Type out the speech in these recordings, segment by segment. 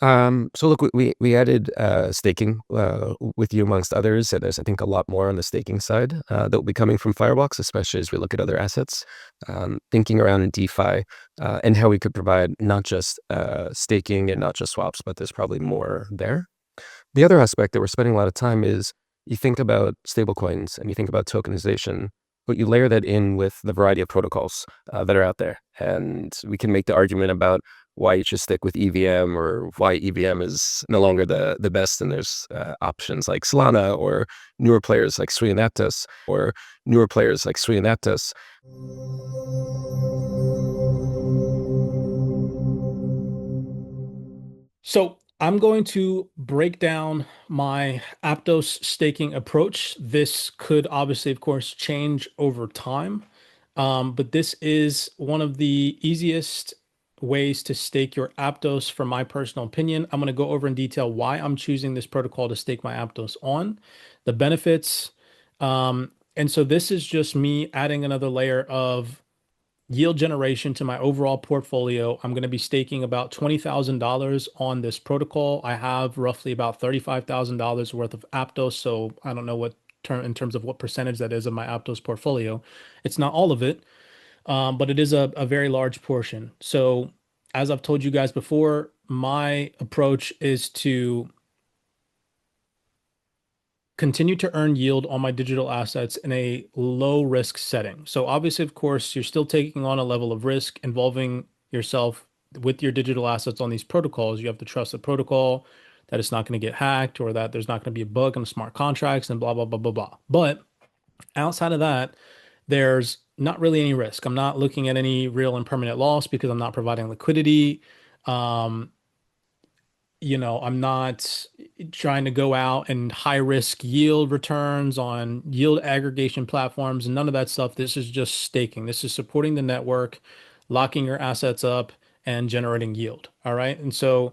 So look, we added staking with you amongst others, and there's I think a lot more on the staking side that will be coming from Firebox, especially as we look at other assets, thinking around in DeFi and how we could provide not just staking and not just swaps, but there's probably more there. The other aspect that we're spending a lot of time is you think about stablecoins and you think about tokenization, but you layer that in with the variety of protocols that are out there. And we can make the argument about why you should stick with EVM or why EVM is no longer the best. And there's options like Solana or newer players like Sui and Aptos or newer players like Sui and Aptos. So I'm going to break down my Aptos staking approach. This could obviously, of course, change over time, but this is one of the easiest ways to stake your Aptos, from my personal opinion. I'm going to go over in detail why I'm choosing this protocol to stake my Aptos on, the benefits. And so this is just me adding another layer of yield generation to my overall portfolio. I'm going to be staking about $20,000 on this protocol. I have roughly about $35,000 worth of Aptos, so I don't know what term in terms of what percentage that is of my Aptos portfolio. It's not all of it, but it is a very large portion. So as I've told you guys before, my approach is to continue to earn yield on my digital assets in a low risk setting. So obviously, of course, you're still taking on a level of risk involving yourself with your digital assets on these protocols. You have to trust the protocol, that it's not going to get hacked, or that there's not going to be a bug in the smart contracts and blah, blah, blah, blah, blah. But outside of that, there's not really any risk. I'm not looking at any real and permanent loss because I'm not providing liquidity. Um, I'm not trying to go out and high risk yield returns on yield aggregation platforms and none of that stuff. This is just staking. This is supporting the network, locking your assets up and generating yield. All right. And so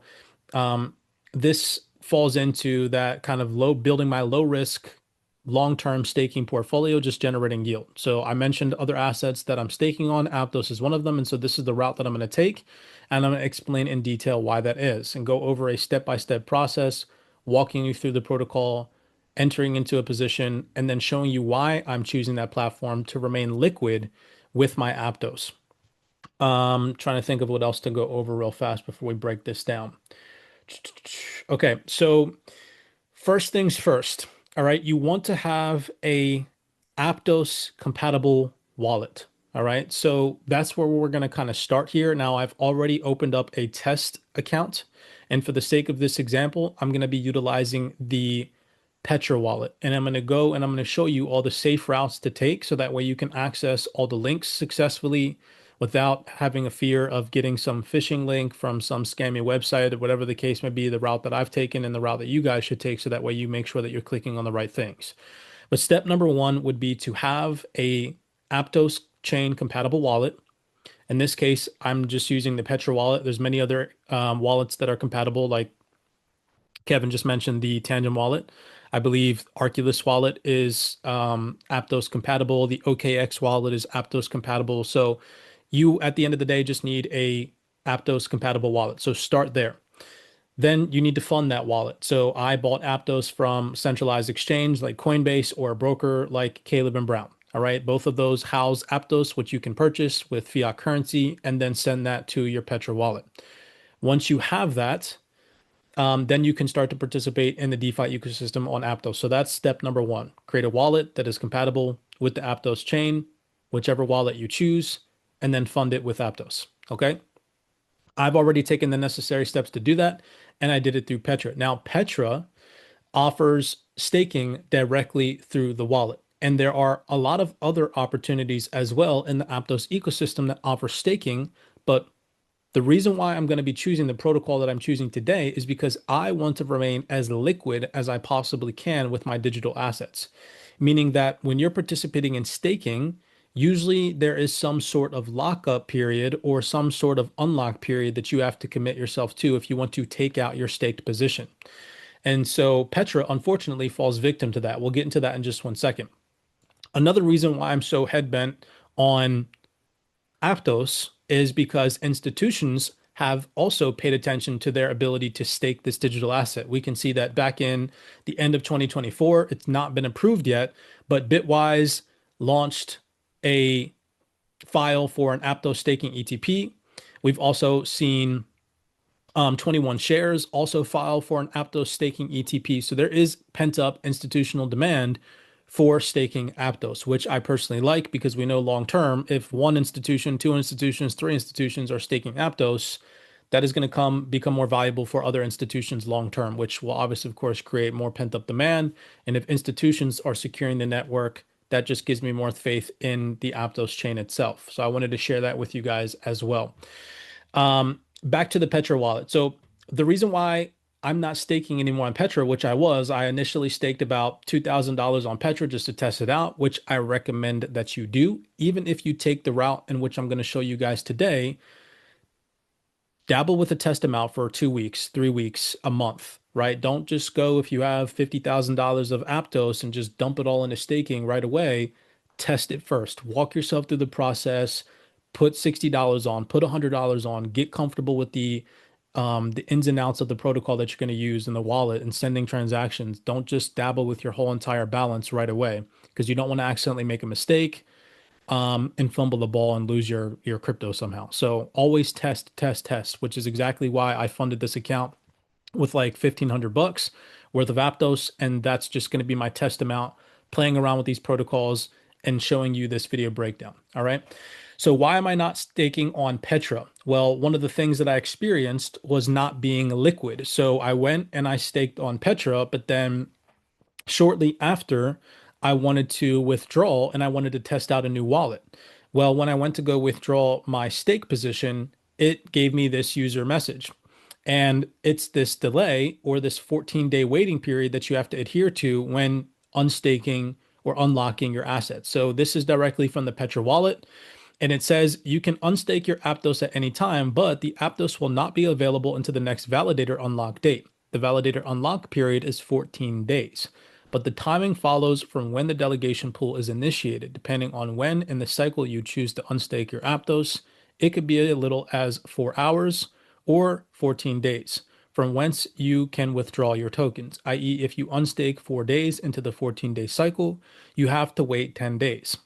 um, this falls into that kind of building my low risk, long-term staking portfolio, just generating yield. So I mentioned other assets that I'm staking on. Aptos is one of them. And so this is the route that I'm going to take. And I'm going to explain in detail why that is and go over a step-by-step process, walking you through the protocol, entering into a position, and then showing you why I'm choosing that platform to remain liquid with my Aptos. Trying to think of what else to go over real fast before we break this down. Okay, so first things first. All right, you want to have a Aptos compatible wallet. All right, so that's where we're going to kind of start here. Now, I've already opened up a test account, and for the sake of this example, I'm going to be utilizing the Petra wallet, and I'm going to go and I'm going to show you all the safe routes to take so that way you can access all the links successfully without having a fear of getting some phishing link from some scammy website or whatever the case may be, the route that I've taken and the route that you guys should take so that way you make sure that you're clicking on the right things. But step number one would be to have a Aptos chain compatible wallet. In this case, I'm just using the Petra wallet. There's many other wallets that are compatible, like Kevin just mentioned the Tangent wallet. I believe Arculus wallet is Aptos compatible. The OKX wallet is Aptos compatible. So you, at the end of the day, just need a Aptos compatible wallet. So start there. Then you need to fund that wallet. So I bought Aptos from centralized exchange like Coinbase or a broker like Caleb and Brown. All right. Both of those house Aptos, which you can purchase with fiat currency and then send that to your Petra wallet. Once you have that, then you can start to participate in the DeFi ecosystem on Aptos. So that's step number one. Create a wallet that is compatible with the Aptos chain, whichever wallet you choose, and then fund it with Aptos. Okay. I've already taken the necessary steps to do that, and I did it through Petra. Now, Petra offers staking directly through the wallet. And there are a lot of other opportunities as well in the Aptos ecosystem that offer staking, but the reason why I'm going to be choosing the protocol that I'm choosing today is because I want to remain as liquid as I possibly can with my digital assets. Meaning that when you're participating in staking, usually there is some sort of lockup period or some sort of unlock period that you have to commit yourself to if you want to take out your staked position. And so Petra, unfortunately, falls victim to that. We'll get into that in just 1 second. Another reason why I'm so head bent on Aptos is because institutions have also paid attention to their ability to stake this digital asset. We can see that back in the end of 2024, it's not been approved yet, but Bitwise launched a file for an Aptos staking ETP. We've also seen 21 shares also file for an Aptos staking ETP. So there is pent up institutional demand for staking Aptos, which I personally like because we know long term, if one institution, two institutions, three institutions are staking Aptos, that is going to become more valuable for other institutions long term, which will obviously, of course, create more pent up demand. And if institutions are securing the network, that just gives me more faith in the Aptos chain itself. So I wanted to share that with you guys as well. Back to the Petra wallet. So the reason why I'm not staking anymore on Petra, which I initially staked about $2,000 on Petra just to test it out, which I recommend that you do. Even if you take the route in which I'm going to show you guys today, dabble with a test amount for 2 weeks, 3 weeks, a month, right? Don't just go if you have $50,000 of Aptos and just dump it all into staking right away. Test it first. Walk yourself through the process. Put $60 on, put $100 on, get comfortable with the ins and outs of the protocol that you're going to use in the wallet and sending transactions. Don't just dabble with your whole entire balance right away because you don't want to accidentally make a mistake and fumble the ball and lose your crypto somehow. So always test, test, test, which is exactly why I funded this account with like 1,500 bucks worth of Aptos, and that's just going to be my test amount, playing around with these protocols and showing you this video breakdown. All right. So why am I not staking on Petra? Well, one of the things that I experienced was not being liquid. So I went and I staked on Petra, but then shortly after, I wanted to withdraw and I wanted to test out a new wallet. Well, when I went to go withdraw my stake position, it gave me this user message. And it's this delay or this 14-day waiting period that you have to adhere to when unstaking or unlocking your assets. So this is directly from the Petra wallet. And it says you can unstake your Aptos at any time, but the Aptos will not be available until the next validator unlock date. The validator unlock period is 14 days, but the timing follows from when the delegation pool is initiated, depending on when in the cycle you choose to unstake your Aptos. It could be as little as 4 hours or 14 days from whence you can withdraw your tokens, i.e., if you unstake 4 days into the 14-day cycle, you have to wait 10 days.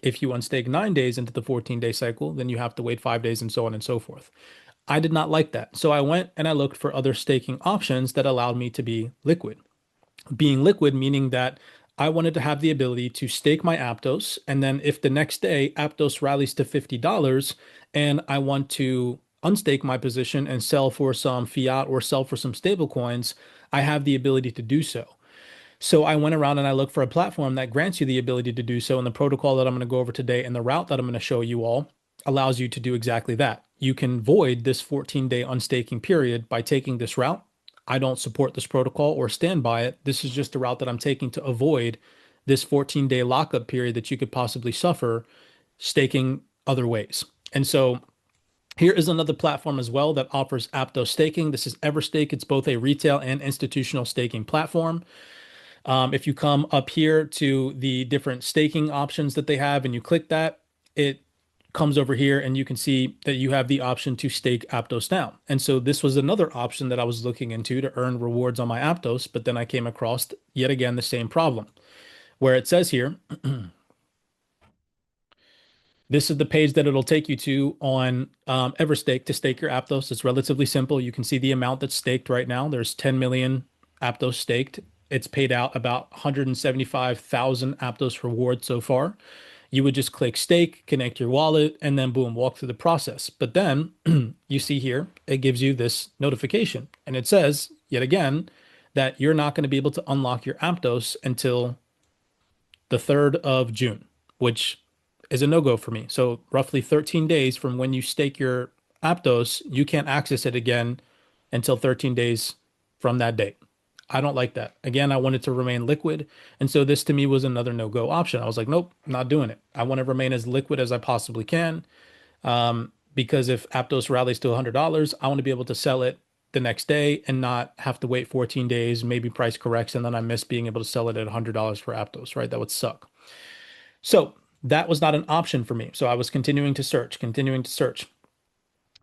If you unstake 9 days into the 14-day cycle, then you have to wait 5 days and so on and so forth. I did not like that. So I went and I looked for other staking options that allowed me to be liquid. Being liquid, meaning that I wanted to have the ability to stake my Aptos. And then if the next day Aptos rallies to $50 and I want to unstake my position and sell for some fiat or sell for some stable coins, I have the ability to do so. So I went around and I looked for a platform that grants you the ability to do so. And the protocol that I'm going to go over today and the route that I'm going to show you all allows you to do exactly that. You can void this 14-day unstaking period by taking this route. I don't support this protocol or stand by it. This is just a route that I'm taking to avoid this 14-day lockup period that you could possibly suffer staking other ways. And so here is another platform as well that offers Aptos staking. This is Everstake. It's both a retail and institutional staking platform. If you come up here to the different staking options that they have and you click that, it comes over here and you can see that you have the option to stake Aptos now. And so this was another option that I was looking into to earn rewards on my Aptos, but then I came across yet again the same problem where it says here, this is the page that it'll take you to on Everstake to stake your Aptos. It's relatively simple. You can see the amount that's staked right now. There's 10 million Aptos staked. It's paid out about 175,000 Aptos rewards so far. You would just click stake, connect your wallet, and then boom, walk through the process. But then you see here, it gives you this notification. And it says, yet again, that you're not going to be able to unlock your Aptos until the 3rd of June, which is a no-go for me. So roughly 13 days from when you stake your Aptos, you can't access it again until 13 days from that date. I don't like that. Again, I wanted to remain liquid. And so this to me was another no-go option. I was like, nope, not doing it. I want to remain as liquid as I possibly can. Because if Aptos rallies to $100, I want to be able to sell it the next day and not have to wait 14 days, maybe price corrects, and then I miss being able to sell it at $100 for Aptos, right? That would suck. So that was not an option for me. So I was continuing to search, continuing to search.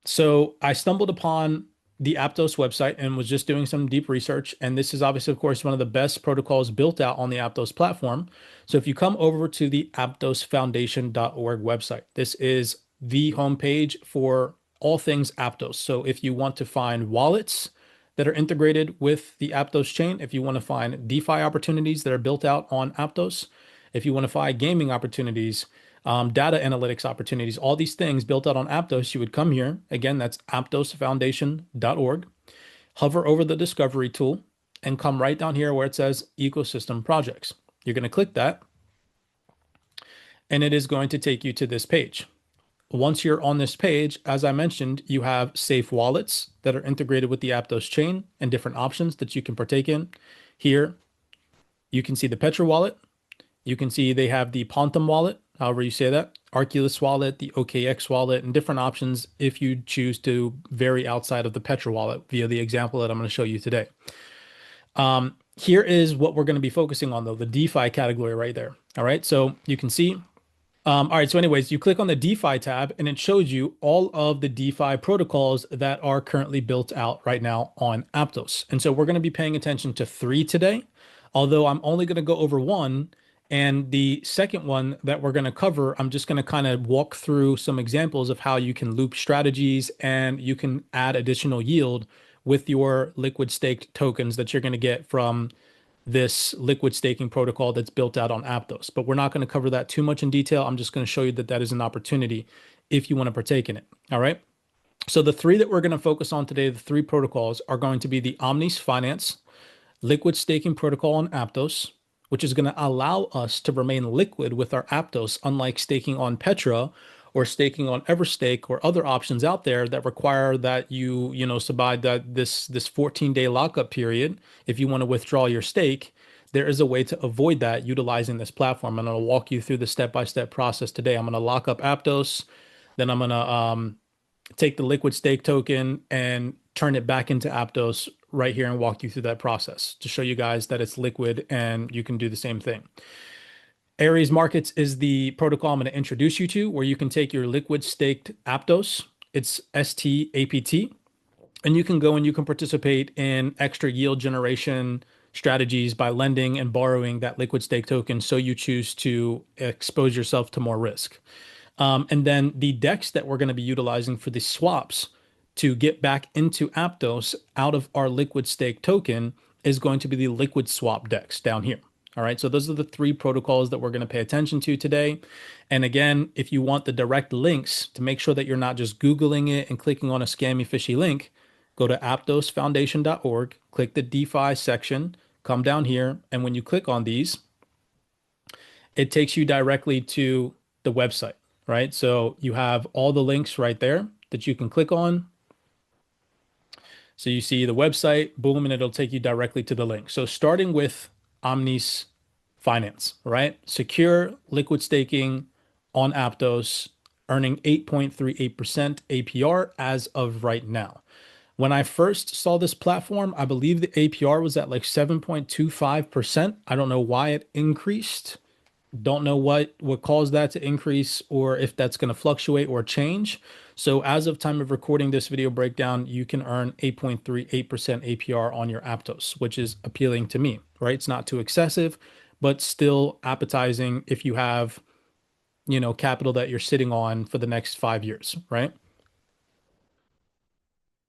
So I stumbled upon the Aptos website and was just doing some deep research. And this is obviously, of course, one of the best protocols built out on the Aptos platform. So if you come over to the aptosfoundation.org website, this is the homepage for all things Aptos. So if you want to find wallets that are integrated with the Aptos chain, if you want to find DeFi opportunities that are built out on Aptos, if you want to find gaming opportunities, data analytics opportunities, all these things built out on Aptos, you would come here. Again, that's aptosfoundation.org. Hover over the discovery tool and come right down here where it says ecosystem projects. You're going to click that and it is going to take you to this page. Once you're on this page, as I mentioned, you have safe wallets that are integrated with the Aptos chain and different options that you can partake in. Here, you can see the Petra wallet. You can see they have the Pontum wallet, however you say that, Arculus wallet, the OKX wallet, and different options if you choose to vary outside of the Petra wallet via the example that I'm going to show you today. Here is what we're going to be focusing on, though, the DeFi category right there. All right, so you can see. All right, so anyways, you click on the DeFi tab and it shows you all of the DeFi protocols that are currently built out right now on Aptos. And so we're going to be paying attention to three today, although I'm only going to go over one. And the second one that we're going to cover, I'm just going to kind of walk through some examples of how you can loop strategies and you can add additional yield with your liquid staked tokens that you're going to get from this liquid staking protocol that's built out on Aptos. But we're not going to cover that too much in detail. I'm just going to show you that that is an opportunity if you want to partake in it. All right. So the three that we're going to focus on today, the three protocols are going to be the Omnis Finance liquid staking protocol on Aptos, which is going to allow us to remain liquid with our Aptos, unlike staking on Petra or staking on Everstake or other options out there that require that you survive that this 14-day lockup period if you want to withdraw your stake. There is a way to avoid that utilizing this platform. I'm going to walk you through the step-by-step process today. I'm going to lock up Aptos, then I'm going to take the liquid stake token and turn it back into Aptos right here and walk you through that process to show you guys that it's liquid and you can do the same thing. Aries Markets is the protocol I'm going to introduce you to where you can take your liquid staked Aptos, it's STAPT, and you can go and you can participate in extra yield generation strategies by lending and borrowing that liquid stake token so you choose to expose yourself to more risk. And then the DEX that we're going to be utilizing for the swaps to get back into Aptos out of our liquid stake token is going to be the liquid swap DEX down here. All right, so those are the three protocols that we're going to pay attention to today. And again, if you want the direct links to make sure that you're not just Googling it and clicking on a scammy, fishy link, go to aptosfoundation.org, click the DeFi section, come down here, and when you click on these, it takes you directly to the website, right? So you have all the links right there that you can click on. So you see the website, boom, and it'll take you directly to the link. So starting with Omnis Finance, right? Secure liquid staking on Aptos, earning 8.38% APR as of right now. When I first saw this platform, I believe the APR was at like 7.25%. I don't know why it increased. Don't know what caused that to increase or if that's going to fluctuate or change. So as of time of recording this video breakdown, you can earn 8.38% APR on your Aptos, which is appealing to me, right? It's not too excessive, but still appetizing if you have, capital that you're sitting on for the next 5 years, right?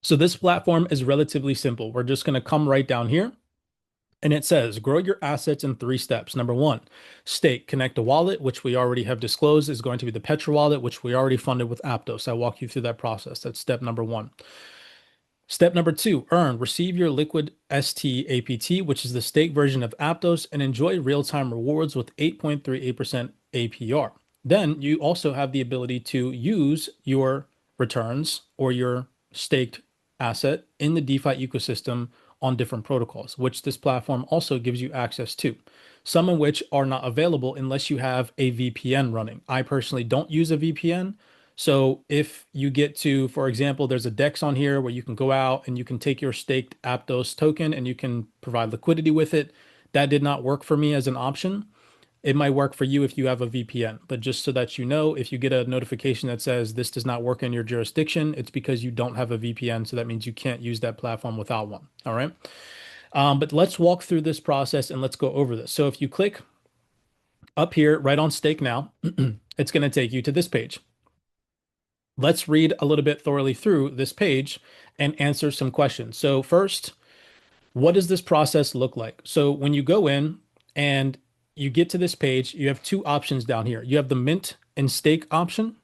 So this platform is relatively simple. We're just going to come right down here. And it says, grow your assets in 3 steps. Number one, stake, connect a wallet, which we already have disclosed is going to be the Petra wallet, which we already funded with Aptos. I walk you through that process. That's step number one. Step number two, earn, receive your liquid STAPT, which is the stake version of Aptos, and enjoy real-time rewards with 8.38% APR. Then you also have the ability to use your returns or your staked asset in the DeFi ecosystem on different protocols, which this platform also gives you access to, some of which are not available unless you have a VPN running. I personally don't use a VPN. So if you get to, for example, there's a DEX on here where you can go out and you can take your staked Aptos token and you can provide liquidity with it. That did not work for me as an option. It might work for you if you have a VPN, but just so that you know, if you get a notification that says this does not work in your jurisdiction, it's because you don't have a VPN. So that means you can't use that platform without one. All right. But let's walk through this process and let's go over this. So if you click up here, right on stake now, it's going to take you to this page. Let's read a little bit thoroughly through this page and answer some questions. So first, what does this process look like? So when you go in and you get to this page, you have two options down here. You have the mint and stake option,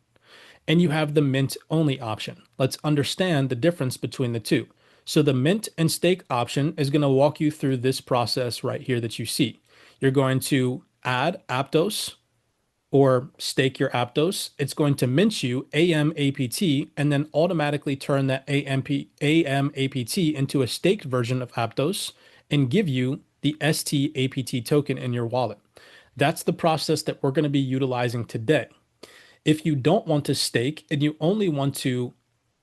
and you have the mint only option. Let's understand the difference between the two. So the mint and stake option is going to walk you through this process right here that you see. You're going to add Aptos or stake your Aptos. It's going to mint you AMAPT and then automatically turn that AMAPT into a staked version of Aptos and give you the STAPT token in your wallet. That's the process that we're going to be utilizing today. If you don't want to stake and you only want to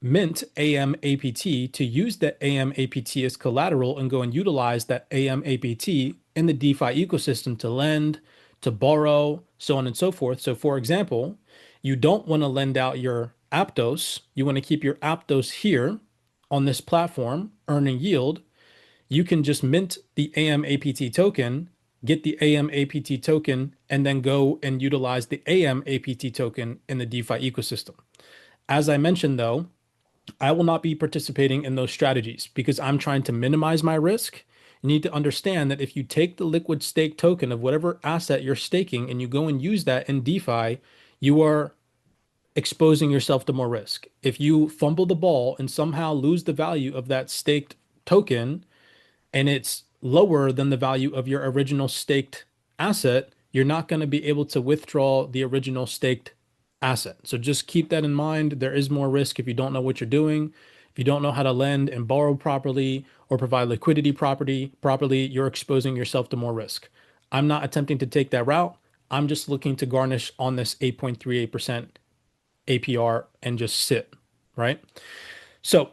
mint AMAPT to use that AMAPT as collateral and go and utilize that AMAPT in the DeFi ecosystem to lend, to borrow, so on and so forth. So, for example, you don't want to lend out your Aptos. You want to keep your Aptos here on this platform, earning yield. You can just mint the AMAPT token, get the AMAPT token, and then go and utilize the AMAPT token in the DeFi ecosystem. As I mentioned, though, I will not be participating in those strategies because I'm trying to minimize my risk. You need to understand that if you take the liquid stake token of whatever asset you're staking and you go and use that in DeFi, you are exposing yourself to more risk. If you fumble the ball and somehow lose the value of that staked token, and it's lower than the value of your original staked asset, you're not going to be able to withdraw the original staked asset. So just keep that in mind. There is more risk if you don't know what you're doing. If you don't know how to lend and borrow properly or provide liquidity properly, you're exposing yourself to more risk. I'm not attempting to take that route. I'm just looking to garnish on this 8.38% APR and just sit, right? So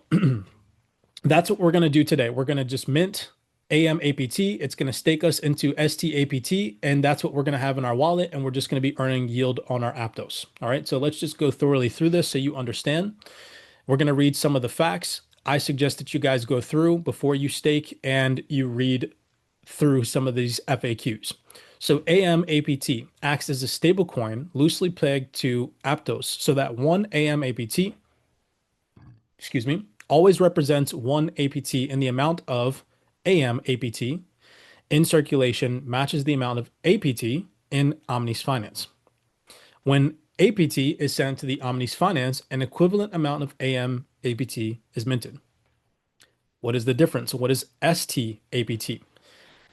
that's what we're going to do today. We're going to just mint AMAPT. It's going to stake us into STAPT, and that's what we're going to have in our wallet. And we're just going to be earning yield on our Aptos. All right. So let's just go thoroughly through this so you understand. We're going to read some of the facts. I suggest that you guys go through before you stake and you read through some of these FAQs. So AMAPT acts as a stable coin loosely pegged to Aptos so that one AMAPT, excuse me, always represents one APT, and the amount of AMAPT in circulation matches the amount of APT in Omnis Finance. When APT is sent to the Omnis Finance, an equivalent amount of AMAPT is minted. What is the difference? What is STAPT?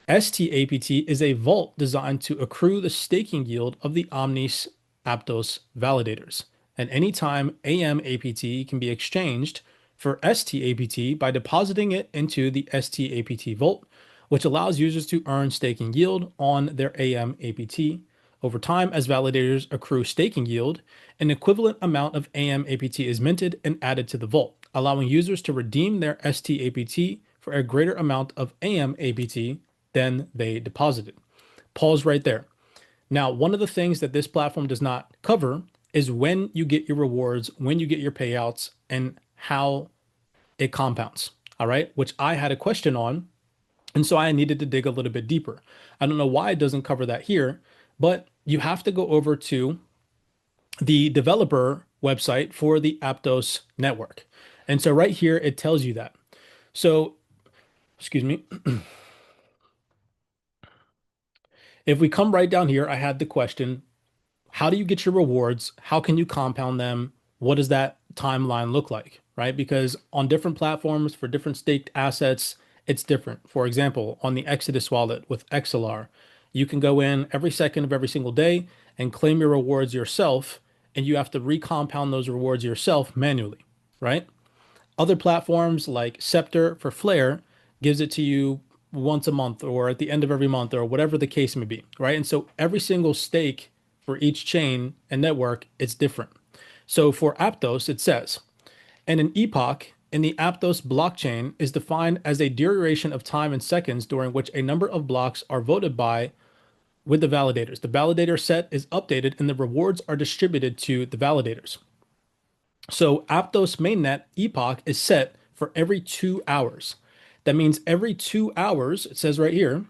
STAPT is a vault designed to accrue the staking yield of the Omnis Aptos validators. And anytime AMAPT can be exchanged for STAPT by depositing it into the STAPT vault, which allows users to earn staking yield on their AMAPT. Over time, as validators accrue staking yield, an equivalent amount of AMAPT is minted and added to the vault, allowing users to redeem their STAPT for a greater amount of AMAPT than they deposited. Pause right there. Now, one of the things that this platform does not cover is when you get your rewards, when you get your payouts, and how it compounds. All right, which I had a question on. And so I needed to dig a little bit deeper. I don't know why it doesn't cover that here, but you have to go over to the developer website for the Aptos network. And so right here, it tells you that. So, excuse me. If we come right down here, I had the question, how do you get your rewards? How can you compound them? What does that timeline look like, right? Because on different platforms for different staked assets, it's different. For example, on the Exodus wallet with XLR, you can go in every second of every single day and claim your rewards yourself, and you have to recompound those rewards yourself manually, right? Other platforms like Scepter for Flare gives it to you once a month or at the end of every month or whatever the case may be, right? And so every single stake for each chain and network, it's different. So for Aptos, it says, and an epoch in the Aptos blockchain is defined as a duration of time in seconds during which a number of blocks are voted by with the validators. The validator set is updated and the rewards are distributed to the validators. So Aptos mainnet epoch is set for every 2 hours. That means every 2 hours, it says right here,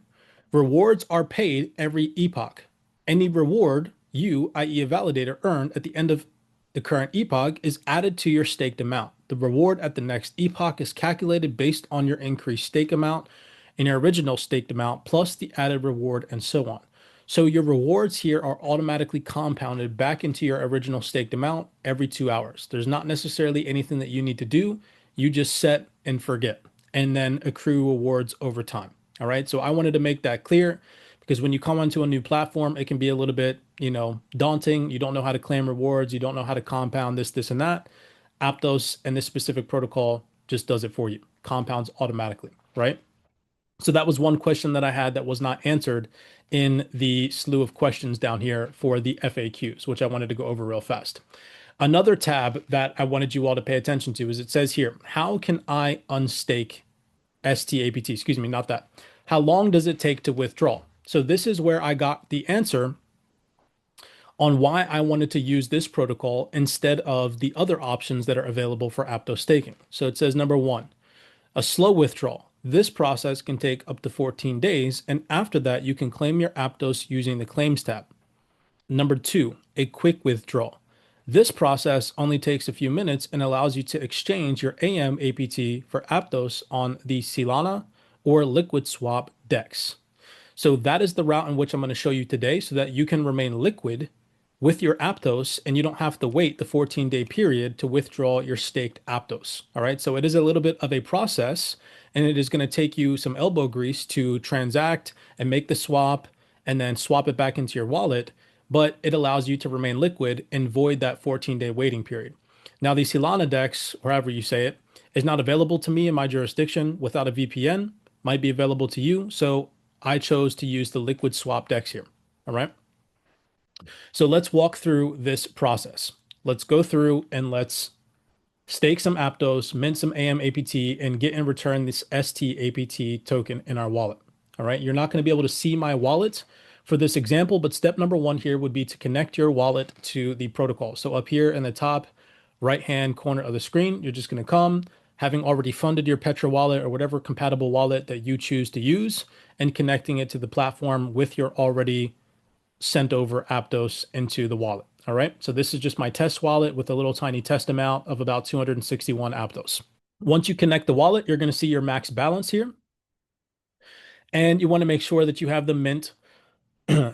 rewards are paid every epoch. Any reward you, i.e., a validator, earn at the end of the current epoch is added to your staked amount. The reward at the next epoch is calculated based on your increased stake amount and your original staked amount plus the added reward and so on. So your rewards here are automatically compounded back into your original staked amount every 2 hours. There's not necessarily anything that you need to do. You just set and forget and then accrue rewards over time. All right. So I wanted to make that clear because when you come onto a new platform, it can be a little bit, daunting. You don't know how to claim rewards. You don't know how to compound this, and that. Aptos and this specific protocol just does it for you, compounds automatically, right? So that was one question that I had that was not answered in the slew of questions down here for the FAQs, which I wanted to go over real fast. Another tab that I wanted you all to pay attention to is it says here, how can I unstake STAPT? Excuse me, not that. How long does it take to withdraw? So this is where I got the answer on why I wanted to use this protocol instead of the other options that are available for Aptos staking. So it says number one, a slow withdrawal. This process can take up to 14 days, and after that, you can claim your Aptos using the Claims tab. Number two, a quick withdrawal. This process only takes a few minutes and allows you to exchange your AM APT for Aptos on the Solana or Liquid Swap DEX. So that is the route in which I'm going to show you today so that you can remain liquid with your Aptos and you don't have to wait the 14-day period to withdraw your staked Aptos. All right. So it is a little bit of a process and it is going to take you some elbow grease to transact and make the swap and then swap it back into your wallet. But it allows you to remain liquid and void that 14-day waiting period. Now, the Solana DEX, or however you say it, is not available to me in my jurisdiction without a VPN, might be available to you. So I chose to use the Liquid Swap DEX here. All right. So let's walk through this process. Let's go through and let's stake some Aptos, mint some AM APT, and get in return this ST APT token in our wallet. All right. You're not going to be able to see my wallet for this example, but step number one here would be to connect your wallet to the protocol. So up here in the top right-hand corner of the screen, you're just going to come, having already funded your Petra wallet or whatever compatible wallet that you choose to use, and connecting it to the platform with your already sent over Aptos into the wallet. All right. So this is just my test wallet with a little tiny test amount of about 261 Aptos. Once you connect the wallet, you're going to see your max balance here. And you want to make sure that you have the mint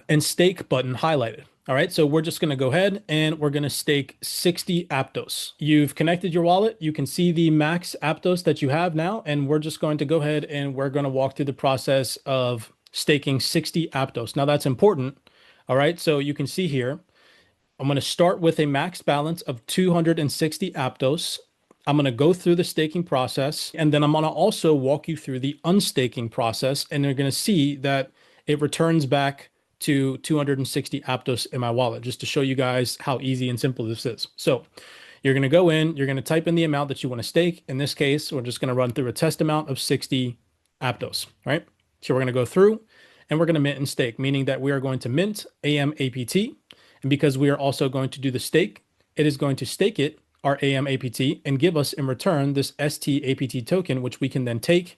and stake button highlighted. All right, so we're just going to go ahead and we're going to stake 60 Aptos. You've connected your wallet. You can see the max Aptos that you have now, and we're just going to go ahead and we're going to walk through the process of staking 60 Aptos. Now that's important. All right, so you can see here, I'm going to start with a max balance of 260 Aptos. I'm going to go through the staking process, and then I'm going to also walk you through the unstaking process, and you're going to see that it returns back to 260 Aptos in my wallet, just to show you guys how easy and simple this is. So you're going to go in, you're going to type in the amount that you want to stake. In this case, we're just going to run through a test amount of 60 Aptos, right? So we're going to go through and we're going to mint and stake, meaning that we are going to mint AM APT. And because we are also going to do the stake, it is going to stake it, our AM APT, and give us in return this ST APT token, which we can then take.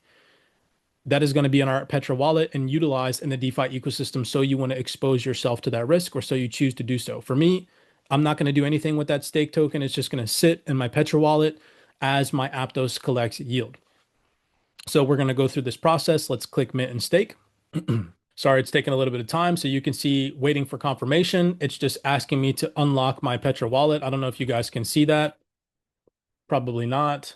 That is going to be in our Petra wallet and utilized in the DeFi ecosystem. So you want to expose yourself to that risk, or so you choose to do so. For me, I'm not going to do anything with that stake token. It's just going to sit in my Petra wallet as my Aptos collects yield. So we're going to go through this process. Let's click mint and stake. Sorry, it's taking a little bit of time. So you can see waiting for confirmation. It's just asking me to unlock my Petra wallet. I don't know if you guys can see that. Probably not.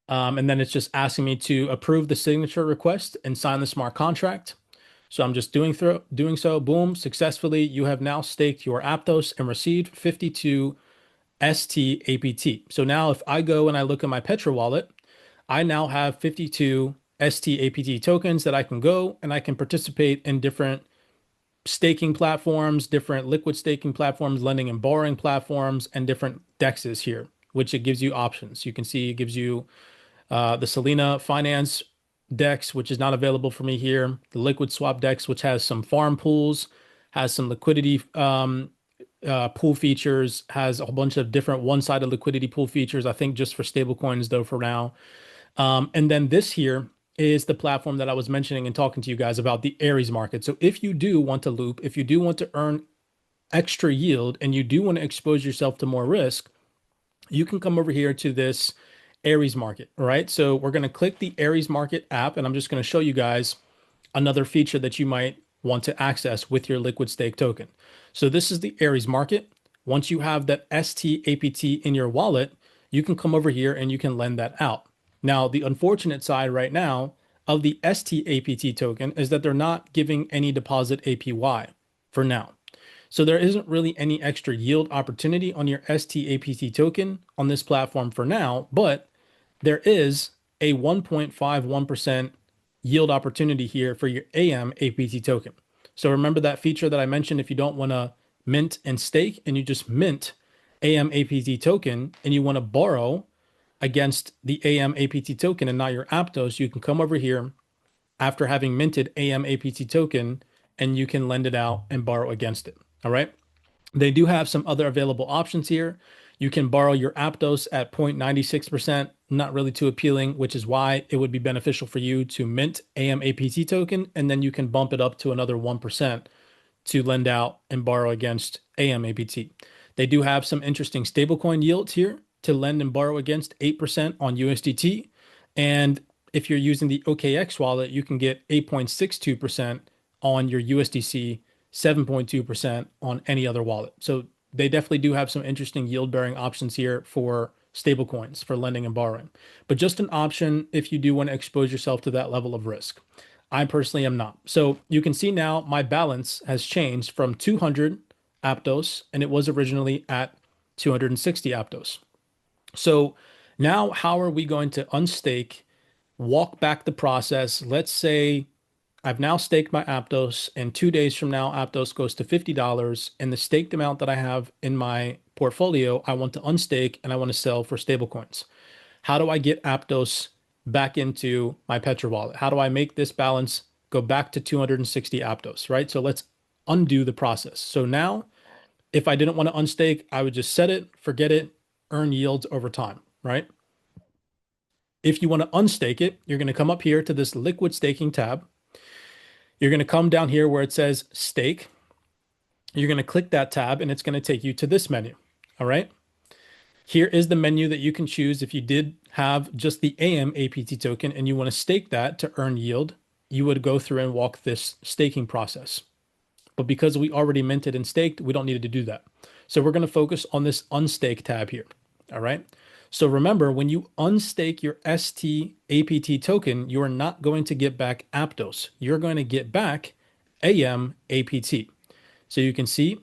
And then it's just asking me to approve the signature request and sign the smart contract. So I'm just doing so. Boom, successfully. You have now staked your Aptos and received 52 ST APT. So now if I go and I look at my Petra wallet, I now have 52 ST APT tokens that I can go and I can participate in different staking platforms, different liquid staking platforms, lending and borrowing platforms, and different DEXs here, which it gives you options. You can see it gives you the Solana finance DEX, which is not available for me here. The liquid swap DEX, which has some farm pools, has some liquidity pool features, has a whole bunch of different one-sided liquidity pool features, I think just for stable coins though for now. And then this here is the platform that I was mentioning and talking to you guys about, the Aries market. So if you do want to loop, if you do want to earn extra yield and you do want to expose yourself to more risk, you can come over here to this Aries market, all right? So we're going to click the Aries market app, and I'm just going to show you guys another feature that you might want to access with your liquid stake token. So this is the Aries market. Once you have that STAPT in your wallet, you can come over here and you can lend that out. Now, the unfortunate side right now of the STAPT token is that they're not giving any deposit APY for now. So there isn't really any extra yield opportunity on your STAPT token on this platform for now, but there is a 1.51% yield opportunity here for your AM APT token. So remember that feature that I mentioned, if you don't want to mint and stake and you just mint AM APT token and you want to borrow against the AM APT token and not your Aptos, you can come over here after having minted AM APT token and you can lend it out and borrow against it. All right. They do have some other available options here. You can borrow your Aptos at 0.96%, not really too appealing, which is why it would be beneficial for you to mint AM APT token, and then you can bump it up to another 1% to lend out and borrow against AM APT. They do have some interesting stablecoin yields here to lend and borrow against, 8% on USDT. And if you're using the OKX wallet, you can get 8.62% on your USDC, 7.2% on any other wallet. So they definitely do have some interesting yield bearing options here for stablecoins for lending and borrowing, but just an option if you do want to expose yourself to that level of risk. I personally am not. So you can see now my balance has changed from 200 Aptos, and it was originally at 260 Aptos. So now how are we going to unstake, walk back the process? Let's say I've now staked my Aptos, and 2 days from now, Aptos goes to $50, and the staked amount that I have in my portfolio, I want to unstake and I want to sell for stablecoins. How do I get Aptos back into my Petra wallet? How do I make this balance go back to 260 Aptos, right? So let's undo the process. So now, if I didn't want to unstake, I would just set it, forget it, earn yields over time, right? If you want to unstake it, you're going to come up here to this liquid staking tab. You're going to come down here where it says stake. You're going to click that tab and it's going to take you to this menu. All right. Here is the menu that you can choose if you did have just the AM APT token and you want to stake that to earn yield. You would go through and walk this staking process. But because we already minted and staked, we don't need to do that. So we're going to focus on this unstake tab here. All right. So remember, when you unstake your ST APT token, you are not going to get back Aptos. You're going to get back AM APT. So you can see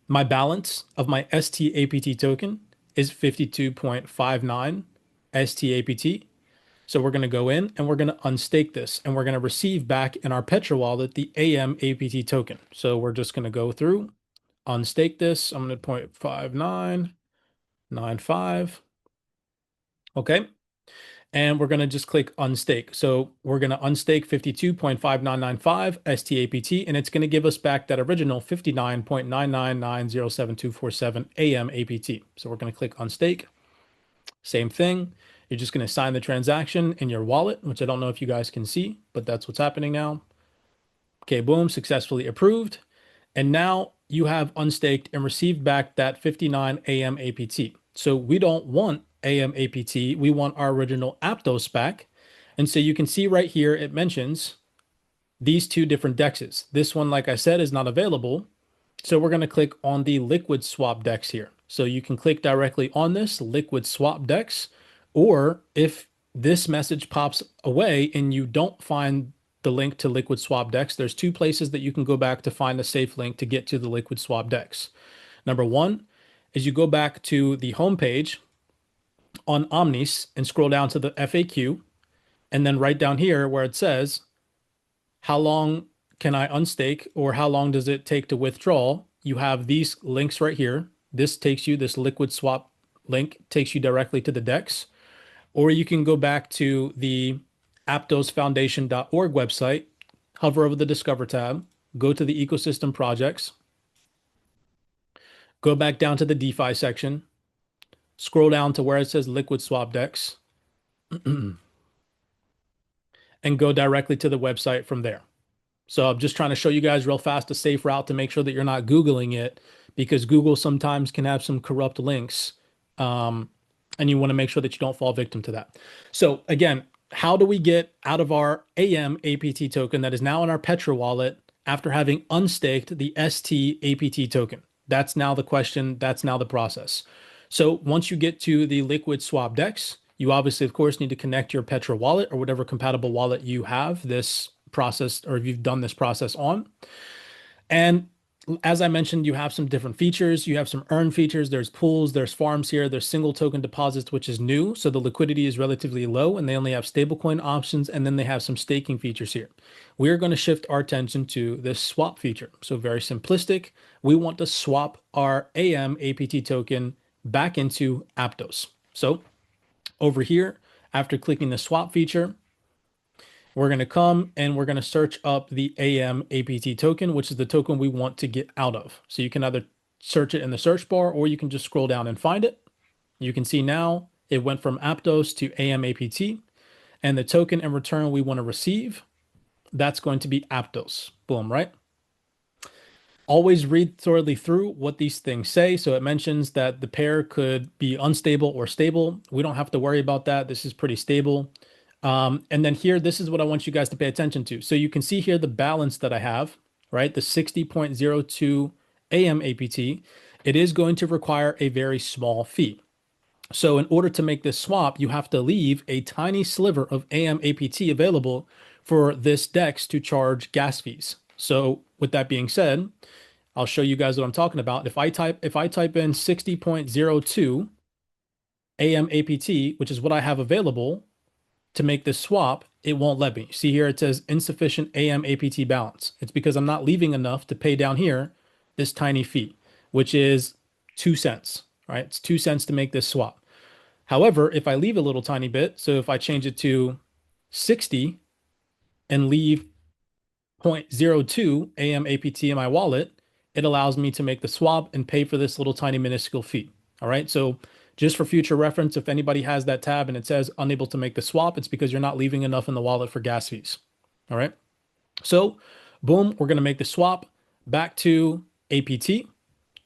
my balance of my ST APT token is 52.59 ST APT. So we're going to go in and we're going to unstake this and we're going to receive back in our Petra wallet the AM APT token. So we're just going to go through, unstake this. I'm going to 0.5995. Okay. And we're going to just click unstake. So we're going to unstake 52.5995 STAPT, and it's going to give us back that original 59.999072447 AM APT. So we're going to click unstake. Same thing. You're just going to sign the transaction in your wallet, which I don't know if you guys can see, but that's what's happening now. Okay, boom, successfully approved. And now you have unstaked and received back that 59 AM APT. So we don't want AM APT, we want our original Aptos back. And so you can see right here, it mentions these two different dexes. This one, like I said, is not available. So we're going to click on the liquid swap dex here. So you can click directly on this liquid swap dex, or if this message pops away and you don't find the link to liquid swap dex, there's two places that you can go back to find a safe link to get to the liquid swap dex. Number one is you go back to the home page on Omnis and scroll down to the FAQ, and then right down here where it says, how long can I unstake or how long does it take to withdraw? You have these links right here. This takes you, this liquid swap link takes you directly to the DEX, or you can go back to the aptosfoundation.org website, hover over the Discover tab, go to the ecosystem projects, go back down to the DeFi section, scroll down to where it says liquid swap DEX, and go directly to the website from there. So I'm just trying to show you guys real fast a safe route to make sure that you're not Googling it, because Google sometimes can have some corrupt links. Um, and you want to make sure that you don't fall victim to that. So again, how do we get out of our AM APT token that is now in our Petra wallet after having unstaked the ST APT token? That's now the question. That's now the process. So once you get to the liquid swap DEX, you obviously, of course, need to connect your Petra wallet or whatever compatible wallet you have this process, or if you've done this process on. And as I mentioned, you have some different features. You have some earn features. There's pools, there's farms here, there's single token deposits, which is new. So the liquidity is relatively low and they only have stablecoin options. And then they have some staking features here. We're going to shift our attention to this swap feature. So very simplistic. We want to swap our AM APT token back into Aptos. So over here, after clicking the swap feature, we're going to come and we're going to search up the AM APT token, which is the token we want to get out of. So you can either search it in the search bar or you can just scroll down and find it. You can see now it went from Aptos to AM APT, and the token in return we want to receive, that's going to be Aptos. Boom, right? Always read thoroughly through what these things say. So it mentions that the pair could be unstable or stable. We don't have to worry about that. This is pretty stable. And then here, this is what I want you guys to pay attention to. So you can see here the balance that I have, right? The 60.02 AM APT. It is going to require a very small fee. So in order to make this swap, you have to leave a tiny sliver of AM APT available for this DEX to charge gas fees. So with that being said, I'll show you guys what I'm talking about. If I type in 60.02 AM APT, which is what I have available to make this swap, it won't let me. See here, it says insufficient AM APT balance. It's because I'm not leaving enough to pay down here this tiny fee, which is 2 cents, right? It's 2 cents to make this swap. However, if I leave a little tiny bit, so if I change it to 60 and leave 0.02 AM APT in my wallet, it allows me to make the swap and pay for this little tiny minuscule fee. All right. So just for future reference, if anybody has that tab and it says unable to make the swap, it's because you're not leaving enough in the wallet for gas fees. All right. So boom, we're going to make the swap back to APT.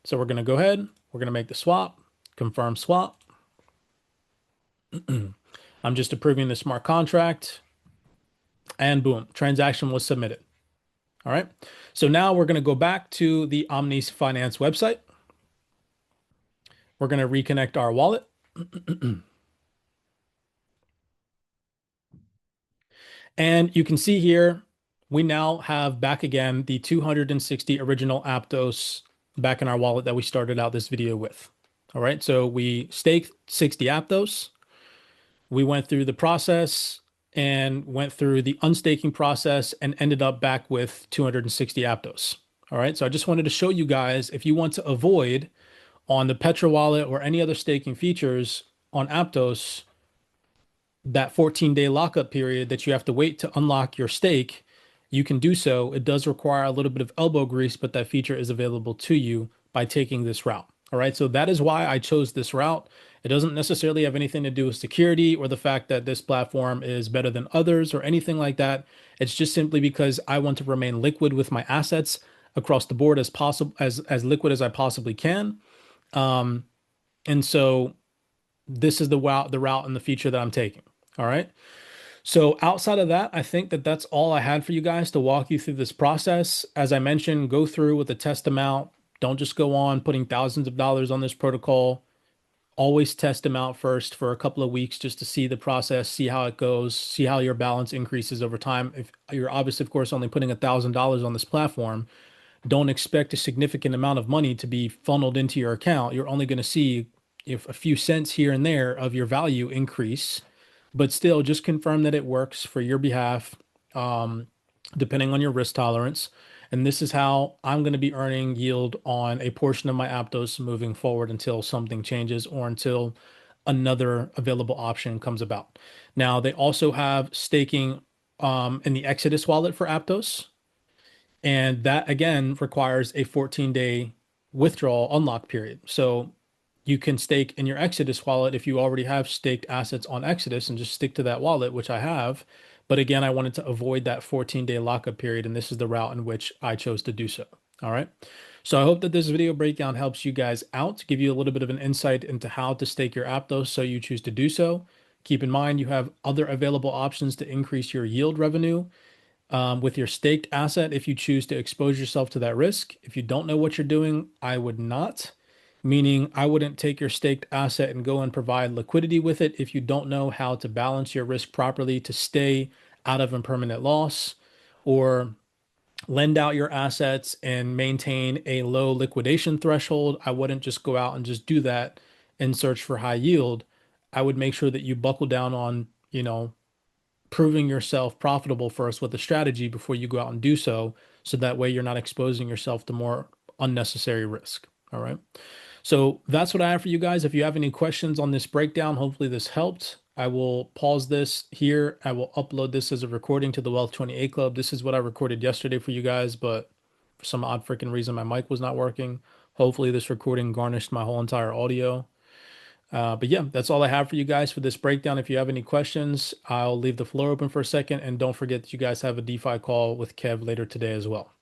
So we're going to go ahead. We're going to make the swap, confirm swap. I'm just approving the smart contract and boom, transaction was submitted. All right. So now we're going to go back to the Omnis Finance website. We're going to reconnect our wallet. And you can see here, we now have back again the 260 original Aptos back in our wallet that we started out this video with. All right. So we staked 60 Aptos. We went through the process and went through the unstaking process and ended up back with 260 Aptos. All right. So I just wanted to show you guys, if you want to avoid on the Petra wallet or any other staking features on Aptos, that 14-day lockup period that you have to wait to unlock your stake, you can do so. It does require a little bit of elbow grease, but that feature is available to you by taking this route. All right. So that is why I chose this route. It doesn't necessarily have anything to do with security or the fact that this platform is better than others or anything like that. It's just simply because I want to remain liquid with my assets across the board as possible, as liquid as I possibly can. And so this is the route and the feature that I'm taking. All right. So outside of that, I think that that's all I had for you guys to walk you through this process. As I mentioned, go through with a test amount. Don't just go on putting thousands of dollars on this protocol. Always test them out first for a couple of weeks just to see the process, see how it goes, see how your balance increases over time. If you're obviously, of course, only putting $1,000 on this platform, don't expect a significant amount of money to be funneled into your account. You're only going to see if a few cents here and there of your value increase, but still just confirm that it works for your behalf, depending on your risk tolerance. And this is how I'm going to be earning yield on a portion of my Aptos moving forward until something changes or until another available option comes about. Now, they also have staking in the Exodus wallet for Aptos. And that again requires a 14-day withdrawal unlock period. So you can stake in your Exodus wallet if you already have staked assets on Exodus and just stick to that wallet, which I have. But again, I wanted to avoid that 14-day lockup period, and this is the route in which I chose to do so. All right. So I hope that this video breakdown helps you guys out, to give you a little bit of an insight into how to stake your Aptos so you choose to do so. Keep in mind you have other available options to increase your yield revenue with your staked asset if you choose to expose yourself to that risk. If you don't know what you're doing, I would not, meaning I wouldn't take your staked asset and go and provide liquidity with it if you don't know how to balance your risk properly to stay out of impermanent loss, or lend out your assets and maintain a low liquidation threshold. I wouldn't just go out and just do that and search for high yield. I would make sure that you buckle down on, proving yourself profitable first with the strategy before you go out and do so. So that way you're not exposing yourself to more unnecessary risk. All right. So that's what I have for you guys. If you have any questions on this breakdown, hopefully this helped. I will pause this here. I will upload this as a recording to the Wealth 28 Club. This is what I recorded yesterday for you guys, but for some odd freaking reason, my mic was not working. Hopefully this recording garnished my whole entire audio. But yeah, that's all I have for you guys for this breakdown. If you have any questions, I'll leave the floor open for a second. And don't forget that you guys have a DeFi call with Kev later today as well.